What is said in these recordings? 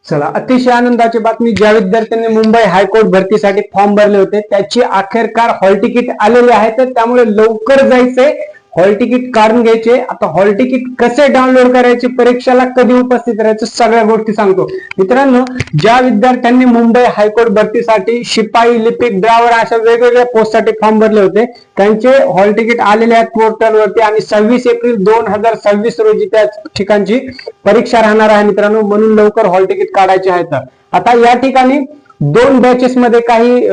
चला, अतिशय आनंदाची बातमी. ज्या विद्यार्थ्यांनी मुंबई हायकोर्ट भरतीसाठी फॉर्म भरले होते त्याची अखेरकार हॉल तिकीट आलेले आहे, तर त्यामुळे लवकर जायचंय, हॉल तिकीट काढून घ्यायचे. आता हॉल तिकीट कसे डाउनलोड करायचे, परीक्षेला कधी उपस्थित राहायचं, सगळ्या गोष्टी सांगतो मित्रांनो. ज्या विद्यार्थ्यांनी मुंबई हायकोर्ट भरतीसाठी शिपाई, लिपिक, ड्रायव्हर अशा वेगवेगळ्या पोस्टसाठी फॉर्म भरले होते त्यांचे हॉल तिकीट आलेले आहेत पोर्टलवरती आणि 26 एप्रिल 2026 रोजी त्या ठिकाणची परीक्षा राहणार आहे मित्रांनो, म्हणून लवकर हॉल तिकीट काढायचे आहेत. आता या ठिकाणी 2 बॅचेस मध्ये काही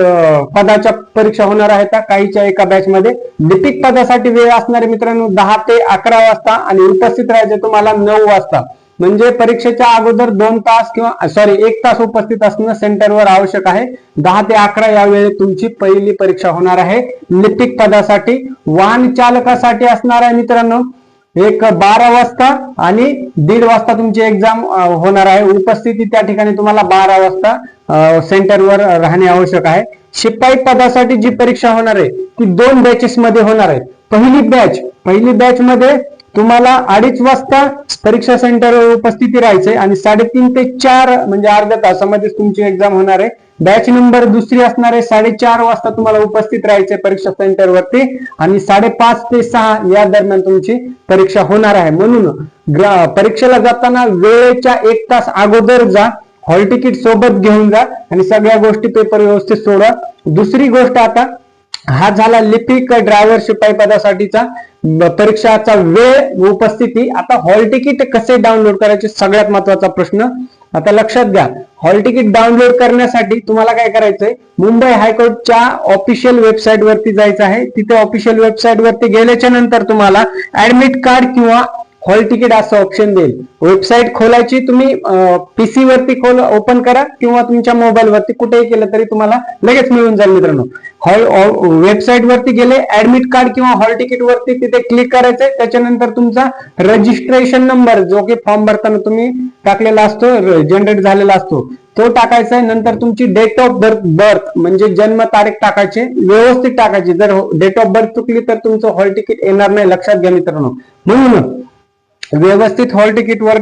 पदाच्या परीक्षा होणार आहेत. काहीच्या एका बॅच मध्ये लिपिक पदासाठी वेळ असणार आहे मित्रांनो 10 ते 11 वाजता आणि उपस्थित राहायचे तुम्हाला 9 वाजता. म्हणजे परीक्षेच्या अगोदर 2 तास किंवा 1 तास उपस्थित असणं सेंटरवर आवश्यक आहे. 10 ते 11 या वेळेत तुमची पहिली परीक्षा होणार आहे लिपिक पदासाठी. वाहन चालकासाठी असणार आहे मित्रांनो 12 वाजता आणि 1:30 वाजता तुमची एक्झाम होणार आहे. उपस्थिती त्या ठिकाणी तुम्हाला 12 वाजता सेंटरवर राहणे आवश्यक आहे. शिपाई पदासाठी जी परीक्षा होणार आहे ती 2 बॅचेस मध्ये होणार आहे. पहिली बॅच मध्ये तुम्हाला 2:30 वाजता परीक्षा सेंटरवर उपस्थिती राहायचे आणि 3:30 ते 4 म्हणजे अर्ध्या तासामध्ये तुमची एक्झाम होणार आहे. बॅच नंबर दुसरी असणार आहे 4:30 वाजता तुम्हाला उपस्थित राहायचे परीक्षा सेंटरवरती आणि 5:30 ते 6 या दरम्यान तुमची परीक्षा होणार आहे. म्हणून परीक्षेला जाताना वेळेच्या 1 तास अगोदर जा, हॉल तिकीट सोबत घेऊन जा आणि सगळ्या गोष्टी पेपर व्यवस्थित सोडवा. दुसरी गोष्ट, आता हा झाला लिपिक, ड्रायव्हर, शिपाई पदासाठीचा परीक्षाचा वेळ, उपस्थिती. आता हॉल तिकीट कसे डाउनलोड करायचे सगळ्यात महत्वाचा प्रश्न. आता लक्षात घ्या, हॉल तिकीट डाउनलोड करण्यासाठी तुम्हाला काय करायचंय, मुंबई हायकोर्टच्या ऑफिशियल वेबसाईट वरती जायचं आहे. तिथे ऑफिशियल वेबसाईट वरती गेल्याच्या नंतर तुम्हाला ऍडमिट कार्ड किंवा हॉल तिकीट असं ऑप्शन देईल. वेबसाईट खोलायची, तुम्ही पीसी वरती ओपन करा किंवा तुमच्या मोबाईल वरती कुठेही केलं तरी तुम्हाला लगेच मिळून जाईल मित्रांनो. वेबसाईट वरती गेले, ऍडमिट कार्ड किंवा हॉल तिकीट वरती तिथे क्लिक करायचंय. त्याच्यानंतर तुमचा रजिस्ट्रेशन नंबर जो की फॉर्म भरताना तुम्ही टाकलेला असतो, जनरेट झालेला असतो, तो टाकायचा आहे. नंतर तुमची डेट ऑफ बर्थ म्हणजे जन्म तारीख टाकायची, व्यवस्थित टाकायची. जर डेट ऑफ बर्थ चुकली तर तुमचं हॉल तिकीट येणार नाही, लक्षात घ्या मित्रांनो. म्हणून व्यवस्थित हॉल तिकीट वर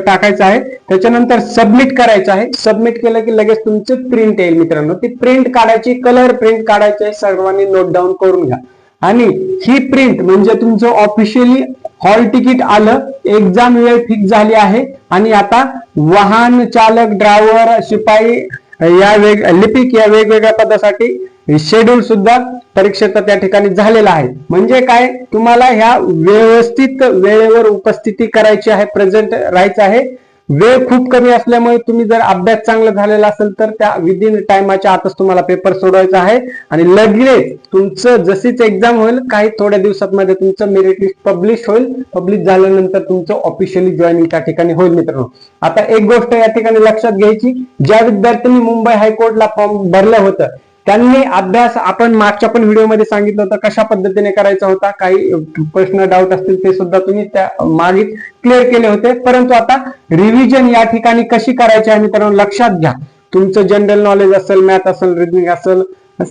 टाकायचं आहे. त्याच्यानंतर सबमिट करायचं आहे. सबमिट केलं की लगेच तुमचं प्रिंट येईल मित्रांनो. ती प्रिंट काढायची, कलर प्रिंट काढायची आहे, सर्वांनी नोट डाऊन करून घ्या. आणि ही प्रिंट म्हणजे तुमचं ऑफिशियली हॉल तिकीट आलं, एक्झाम वेळ फिक्स झाली आहे आणि आता वाहन चालक, ड्रायव्हर, शिपाई या लिपिक या वेगवेगळ्या पदासाठी शेड्यूल सुद्धा परीक्षेचा त्या ठिकाणी झालेला आहे. म्हणजे काय, तुम्हाला ह्या व्यवस्थित वेळेवर उपस्थिती करायची आहे, प्रेझेंट राहायचं आहे. वेळ खूप कमी असल्यामुळे तुम्ही जर अभ्यास चांगला झालेला असेल तर त्या विदिन टाइमच्या आतच तुम्हाला पेपर सोडवायचा आहे आणि लगेच तुमचं जशीच एक्झाम होईल काही थोड्या दिवसांमध्ये तुमचं मेरिट लिस्ट पब्लिश होईल. पब्लिश झाल्यानंतर तुमचं ऑफिशियली जॉईनिंग त्या ठिकाणी होईल मित्रांनो. आता एक गोष्ट या ठिकाणी लक्षात घ्यायची, ज्या विद्यार्थ्यांनी मुंबई हायकोर्टला फॉर्म भरलं होतं त्यांनी अभ्यास, आपण मागच्या पण व्हिडिओमध्ये सांगितलं होतं कशा पद्धतीने करायचा होता. काही प्रश्न डाऊट असतील ते सुद्धा तुम्ही त्या मागे क्लिअर केले होते. परंतु आता रिव्हिजन या ठिकाणी कशी करायची आहे मित्रांनो लक्षात घ्या. तुमचं जनरल नॉलेज असेल, मॅथ असेल, रिजनिंग असेल,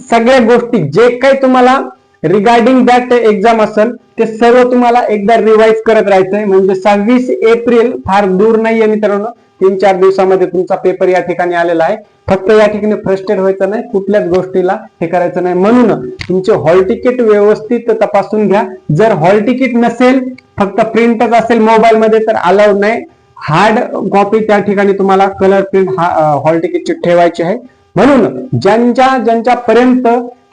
सगळ्या गोष्टी जे काही तुम्हाला रिगार्डिंग दॅट एक्झाम असेल ते सर्व तुम्हाला एकदा रिवाइज करत राहायचंय. म्हणजे 26 एप्रिल फार दूर नाहीये मित्रांनो, 3-4 दिवसामध्ये तुमचा पेपर या ठिकाणी आलेला आहे. फक्त या ठिकाणी फ्रस्ट्रेट व्हायचं नाही, कुठल्याच गोष्टीला हे करायचं नाही. म्हणून तुमचे हॉल तिकीट व्यवस्थित तपासून घ्या. जर हॉल तिकीट नसेल, फक्त प्रिंटच असेल मोबाईल मध्ये तर अलाउड नाही. हार्ड कॉपी त्या ठिकाणी तुम्हाला कलर प्रिंट हॉल तिकीटची ठेवायची आहे. म्हणून ज्यांच्या पर्यंत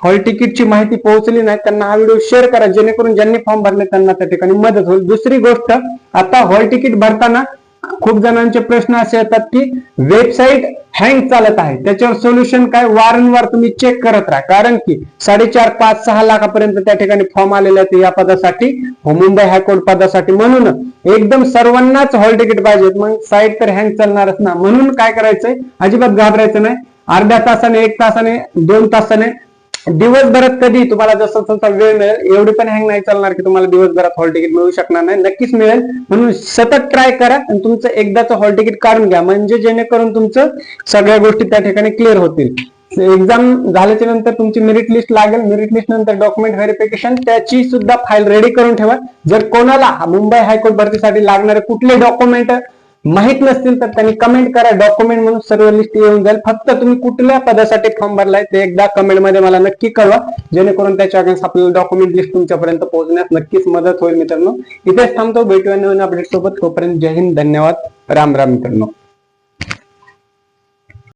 हॉल तिकीटची माहिती पोहोचली नाही त्यांना हा व्हिडिओ शेअर करा, जेणेकरून ज्यांनी फॉर्म भरले त्यांना त्या ठिकाणी मदत होईल. दुसरी गोष्ट, आता हॉल तिकीट भरताना खूप जणांचे प्रश्न असे येतात की वेबसाईट हँग चालत आहे, त्याच्यावर सोल्युशन काय, वारंवार तुम्ही चेक करत राहा. कारण की 4.5, 5, 6 लाखापर्यंत त्या ठिकाणी फॉर्म आलेले आहेत या पदासाठी, मुंबई हायकोर्ट पदासाठी. म्हणून एकदम सर्वांनाच हॉल तिकीट पाहिजेत, मग साईट तर हँग चालणारच ना. म्हणून काय करायचंय, अजिबात घाबरायचं नाही. अर्ध्या तासाने, 1 तासाने, 2 तासाने, दिवसभरात कधी तुम्हाला जसं तसा वेळ मिळेल, एवढी पण हँग नाही चालणार की तुम्हाला दिवसभरात हॉल तिकीट मिळू शकणार नाही. नक्कीच मिळेल. म्हणून सतत ट्राय करा आणि तुमचं एकदाचं हॉल तिकीट काढून घ्या, म्हणजे जेणेकरून तुमचं सगळ्या गोष्टी त्या ठिकाणी क्लिअर होतील. एक्झाम झाल्याच्या नंतर तुमची मेरिट लिस्ट लागेल. मेरिट लिस्ट नंतर डॉक्युमेंट व्हेरिफिकेशन, त्याची सुद्धा फाईल रेडी करून ठेवा. जर कोणाला मुंबई हायकोर्ट भरतीसाठी लागणारे कुठले डॉक्युमेंट माहित नसतील तर त्यांनी कमेंट करा, डॉक्युमेंट म्हणून सर्व लिस्ट येऊन जाईल. फक्त तुम्ही कुठल्या पदासाठी फॉर्म भरलाय ते एकदा कमेंट मध्ये मला नक्की कळवा, जेणेकरून त्याच्या अगेन्स्ट आपल्याला डॉक्युमेंट लिस्ट तुमच्यापर्यंत पोहोचण्यास नक्कीच मदत होईल. मित्रांनो इथेच थांबतो, भेटूया नवीन अपडेट सोबत. तोपर्यंत जय हिंद, धन्यवाद, राम राम मित्रांनो.